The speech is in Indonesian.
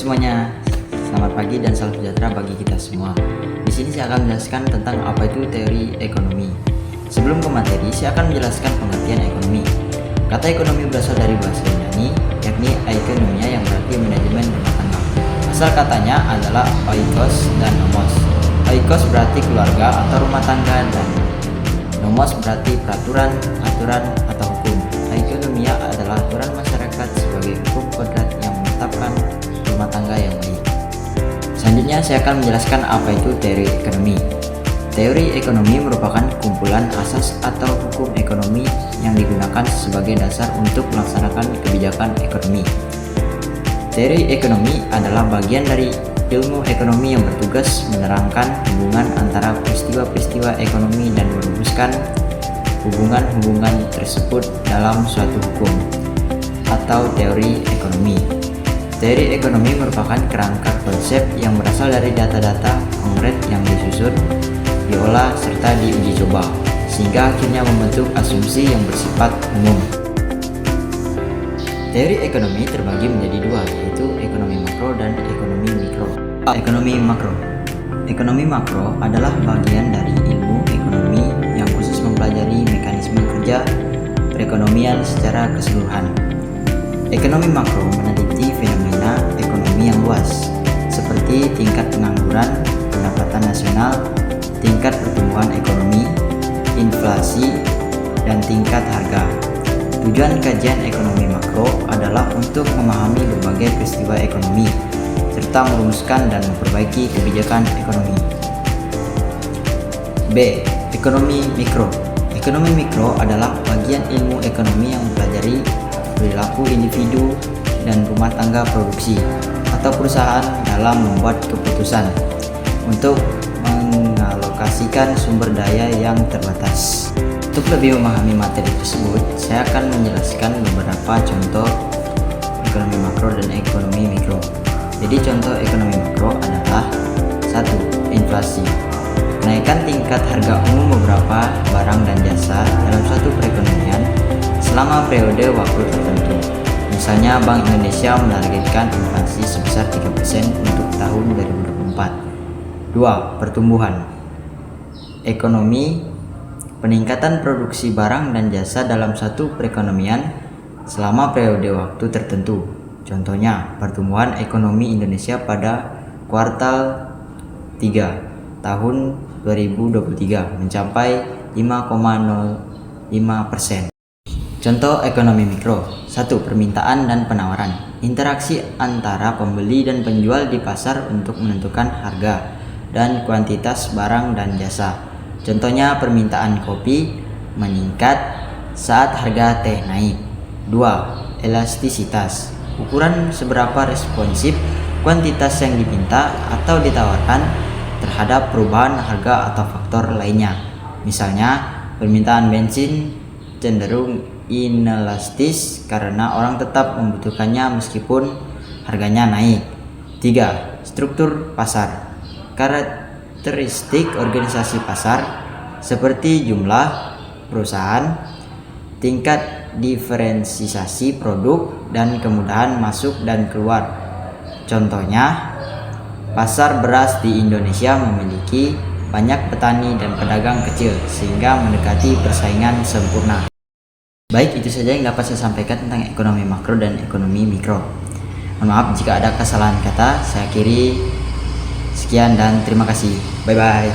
semuanya, selamat pagi dan salam sejahtera bagi kita semua. Di sini saya akan menjelaskan tentang apa itu teori ekonomi. Sebelum ke materi, saya akan menjelaskan pengertian ekonomi. Kata ekonomi berasal dari bahasa Yunani, yakni oikonomia yang berarti manajemen rumah tangga. Asal katanya adalah oikos dan nomos. Oikos berarti keluarga atau rumah tangga dan nomos berarti peraturan, aturan atau hukum. Oikonomia adalah aturan masyarakat sebagai hukum kodrat yang menetapkan rumah tangga yang baik. Selanjutnya saya akan menjelaskan apa itu teori ekonomi. Teori ekonomi merupakan kumpulan asas atau hukum ekonomi yang digunakan sebagai dasar untuk melaksanakan kebijakan ekonomi. Teori ekonomi adalah bagian dari ilmu ekonomi yang bertugas menerangkan hubungan antara peristiwa-peristiwa ekonomi dan merumuskan hubungan-hubungan tersebut dalam suatu hukum atau teori ekonomi. Teori ekonomi merupakan kerangka konsep yang berasal dari data-data konkret yang disusun, diolah, serta diuji coba, sehingga akhirnya membentuk asumsi yang bersifat umum. Teori ekonomi terbagi menjadi dua, yaitu ekonomi makro dan ekonomi mikro. Ekonomi makro. Ekonomi makro adalah bagian dari ilmu ekonomi yang khusus mempelajari mekanisme kerja perekonomian secara keseluruhan. Ekonomi makro meneliti fenomena ekonomi yang luas, seperti tingkat pengangguran, pendapatan nasional, tingkat pertumbuhan ekonomi, inflasi, dan tingkat harga. Tujuan kajian ekonomi makro adalah untuk memahami berbagai peristiwa ekonomi, serta merumuskan dan memperbaiki kebijakan ekonomi. B. Ekonomi mikro. Ekonomi mikro adalah bagian ilmu ekonomi yang mempelajari perilaku individu dan rumah tangga produksi atau perusahaan dalam membuat keputusan untuk mengalokasikan sumber daya yang terbatas. Untuk lebih memahami materi tersebut, saya akan menjelaskan beberapa contoh ekonomi makro dan ekonomi mikro. Jadi contoh ekonomi makro adalah 1. Inflasi. Kenaikan tingkat harga umum beberapa barang dan jasa dalam suatu perekonomian selama periode waktu tertentu. Misalnya Bank Indonesia menargetkan inflasi sebesar 3% untuk tahun 2024. 2. Pertumbuhan ekonomi. Peningkatan produksi barang dan jasa dalam satu perekonomian selama periode waktu tertentu. Contohnya, pertumbuhan ekonomi Indonesia pada kuartal 3 tahun 2023 mencapai 5,05%. Contoh ekonomi mikro. 1. Permintaan dan penawaran. Interaksi antara pembeli dan penjual di pasar untuk menentukan harga dan kuantitas barang dan jasa. Contohnya permintaan kopi meningkat saat harga teh naik. 2. Elastisitas. Ukuran seberapa responsif kuantitas yang diminta atau ditawarkan terhadap perubahan harga atau faktor lainnya. Misalnya, permintaan bensin cenderung inelastis karena orang tetap membutuhkannya meskipun harganya naik. 3. Struktur pasar. Karakteristik organisasi pasar seperti jumlah perusahaan, tingkat diferensiasi produk, dan kemudahan masuk dan keluar. Contohnya, pasar beras di Indonesia memiliki banyak petani dan pedagang kecil sehingga mendekati persaingan sempurna. Baik, itu saja yang dapat saya sampaikan tentang ekonomi makro dan ekonomi mikro. Mohon maaf jika ada kesalahan kata, saya akhiri. Sekian dan terima kasih. Bye-bye.